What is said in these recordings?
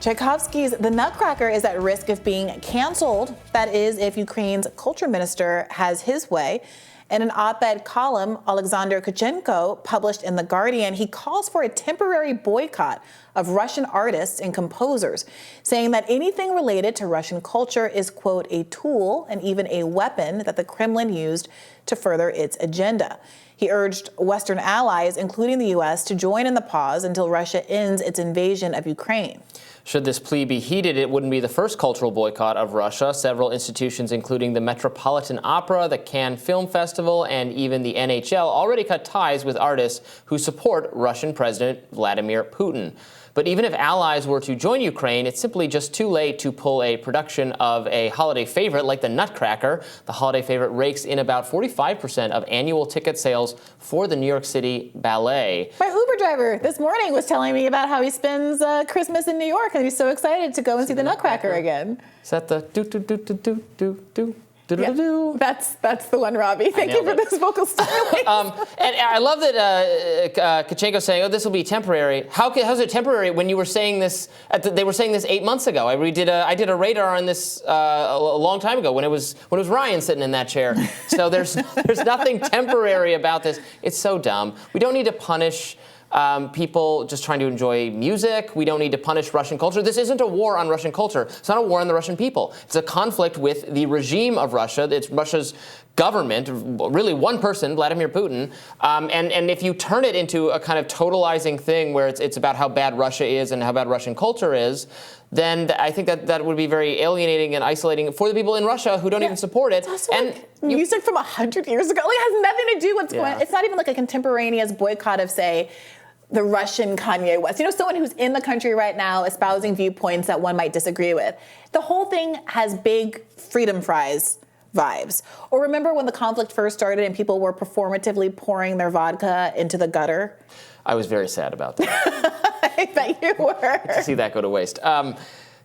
Tchaikovsky's The Nutcracker is at risk of being canceled. That is, if Ukraine's culture minister has his way. In an op-ed column Alexander Kochenko published in The Guardian, he calls for a temporary boycott of Russian artists and composers, saying that anything related to Russian culture is, quote, a tool and even a weapon that the Kremlin used to further its agenda. He urged Western allies, including the U.S., to join in the pause until Russia ends its invasion of Ukraine. Should this plea be heeded, it wouldn't be the first cultural boycott of Russia. Several institutions, including the Metropolitan Opera, the Cannes Film Festival, and even the NHL, already cut ties with artists who support Russian President Vladimir Putin. But even if allies were to join Ukraine, it's simply just too late to pull a production of a holiday favorite like the Nutcracker. The holiday favorite rakes in about 45% of annual ticket sales for the New York City Ballet. My Uber driver this morning was telling me about how he spends Christmas in New York, and he's so excited to go and see the Nutcracker again. Is that the do-do-do-do-do-do? Yeah, that's the one, Robby. Thank you for those vocal stylings. And I love that Kochenko's saying, "Oh, this will be temporary." How's it temporary when you were saying this? They were saying this 8 months ago. I did a radar on this a long time ago when it was Ryan sitting in that chair. So there's nothing temporary about this. It's so dumb. We don't need to punish people just trying to enjoy music. We don't need to punish Russian culture. This isn't a war on Russian culture. It's not a war on the Russian people. It's a conflict with the regime of Russia. It's Russia's government, really one person, Vladimir Putin. And if you turn it into a kind of totalizing thing where it's about how bad Russia is and how bad Russian culture is, then I think that would be very alienating and isolating for the people in Russia who don't even support it. It's also like music from 100 years ago. It has nothing to do with what's going on. It's not even like a contemporaneous boycott of, say, the Russian Kanye West. You know, someone who's in the country right now espousing viewpoints that one might disagree with. The whole thing has big freedom fries vibes. Or remember when the conflict first started and people were performatively pouring their vodka into the gutter? I was very sad about that. I bet you were. To see that go to waste.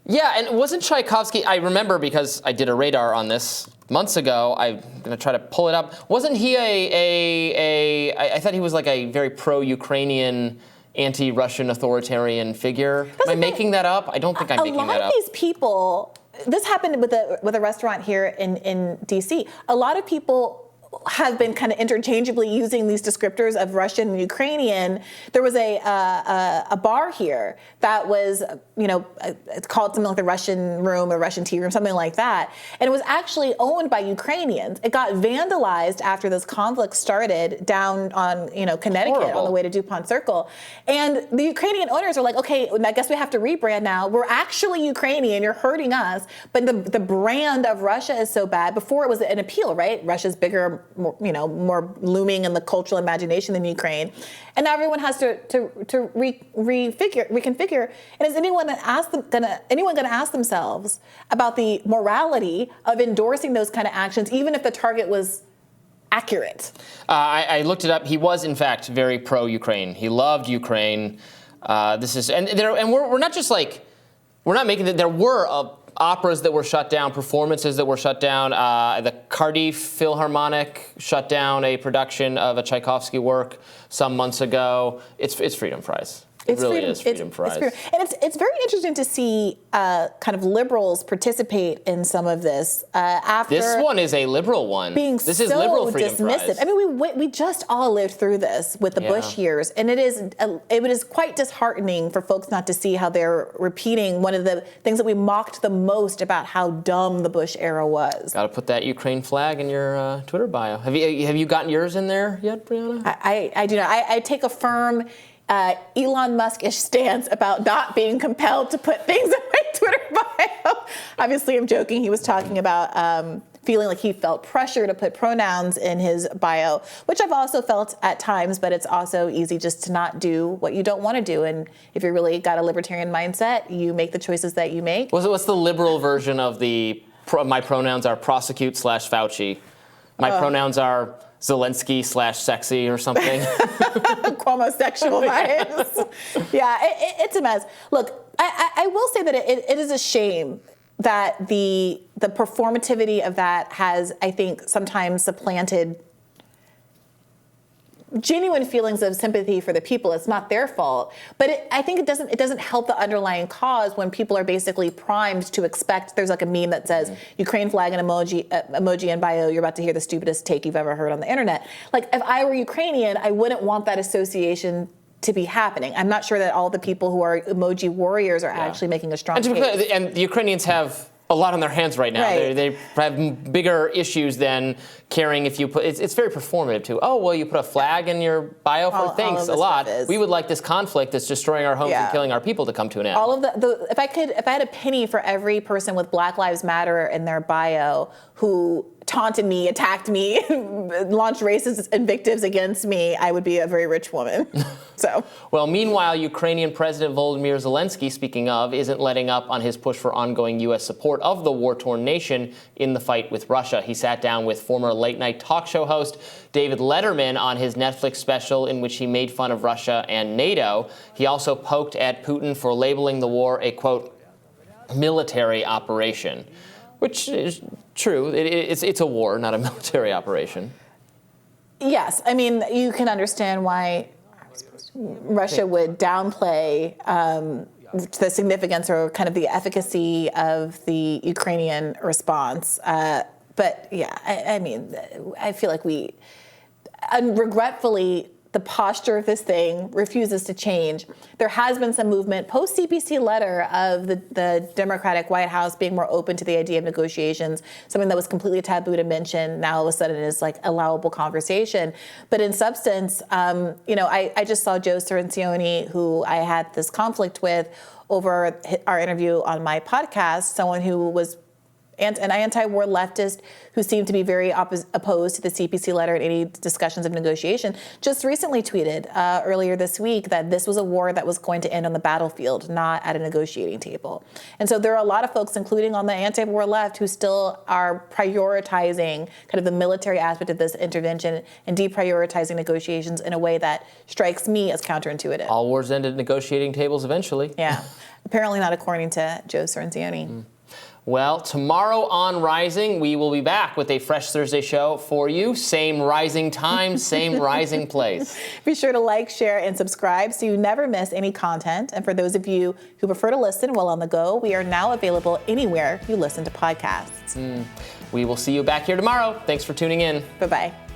Yeah, and wasn't Tchaikovsky, I remember because I did a radar on this months ago. I'm going to try to pull it up. Wasn't he I thought he was like a very pro-Ukrainian, anti-Russian authoritarian figure. Am I making that up? I don't think I'm making that up. A lot of these people, this happened with a restaurant here in D.C. A lot of people have been kind of interchangeably using these descriptors of Russian and Ukrainian. There was a bar here that was, it's called something like the Russian Room or Russian Tea Room, something like that. And it was actually owned by Ukrainians. It got vandalized after this conflict started down on, Connecticut. Horrible. On the way to DuPont Circle. And the Ukrainian owners are like, okay, I guess we have to rebrand now. We're actually Ukrainian. You're hurting us. But the brand of Russia is so bad. Before it was an appeal, right? Russia's bigger, more looming in the cultural imagination than Ukraine, and now everyone has to reconfigure. And is anyone going to ask themselves about the morality of endorsing those kind of actions, even if the target was accurate? I looked it up. He was in fact very pro-Ukraine. He loved Ukraine. We're not just like we're not making that. There were operas that were shut down, performances that were shut down. The Cardiff Philharmonic shut down a production of a Tchaikovsky work some months ago. It's freedom fries. It really is freedom fries. And it's very interesting to see kind of liberals participate in some of this. After this one is a liberal one. This is liberal freedom dismissive. Fries. I mean, we just all lived through this with the Bush years, and it is quite disheartening for folks not to see how they're repeating one of the things that we mocked the most about how dumb the Bush era was. Got to put that Ukraine flag in your Twitter bio. Have you gotten yours in there yet, Briahna? I do not. I take a firm Elon Musk-ish stance about not being compelled to put things in my Twitter bio. Obviously, I'm joking. He was talking about feeling like he felt pressure to put pronouns in his bio, which I've also felt at times, but it's also easy just to not do what you don't want to do. And if you really got a libertarian mindset, you make the choices that you make. What's the liberal version of my pronouns are prosecute/Fauci? My pronouns are Zelensky/sexy or something. Cuomo-sexual vibes. Yeah, it's a mess. Look, I will say that it is a shame that the performativity of that has, I think, sometimes supplanted genuine feelings of sympathy for the people. It's not their fault. But I think it doesn't help the underlying cause when people are basically primed to expect. There's like a meme that says Ukraine flag and emoji in bio. You're about to hear the stupidest take you've ever heard on the internet. Like if I were Ukrainian, I wouldn't want that association to be happening. I'm not sure that all the people who are emoji warriors are actually making a strong case. And the Ukrainians have a lot on their hands right now. Right. They have bigger issues than caring if you put. It's very performative too. Oh well, you put a flag in your bio for thanks a lot. We would like this conflict that's destroying our homes and killing our people to come to an end. All of if I had a penny for every person with Black Lives Matter in their bio who taunted me, attacked me, launched racist invectives against me, I would be a very rich woman. So. Well, meanwhile, Ukrainian President Volodymyr Zelensky, speaking of, isn't letting up on his push for ongoing U.S. support of the war-torn nation in the fight with Russia. He sat down with former late-night talk show host David Letterman on his Netflix special in which he made fun of Russia and NATO. He also poked at Putin for labeling the war a, quote, military operation, which is true. It's a war, not a military operation. Yes. I mean, you can understand why Russia would downplay the significance or kind of the efficacy of the Ukrainian response. But yeah, I mean, I feel like regretfully, the posture of this thing refuses to change. There has been some movement post-CPC letter of the Democratic White House being more open to the idea of negotiations, something that was completely taboo to mention now all of a sudden is like allowable conversation. But in substance, I just saw Joe Cirincione, who I had this conflict with over our interview on my podcast, someone who was an anti-war leftist who seemed to be very opposed to the CPC letter and any discussions of negotiation, just recently tweeted earlier this week that this was a war that was going to end on the battlefield, not at a negotiating table. And so there are a lot of folks, including on the anti-war left, who still are prioritizing kind of the military aspect of this intervention and deprioritizing negotiations in a way that strikes me as counterintuitive. All wars end at negotiating tables eventually. Yeah, apparently not according to Joe Cirincione. Well, tomorrow on Rising, we will be back with a Fresh Thursday show for you. Same rising time, same rising place. Be sure to like, share, and subscribe so you never miss any content. And for those of you who prefer to listen while on the go, we are now available anywhere you listen to podcasts. We will see you back here tomorrow. Thanks for tuning in. Bye-bye.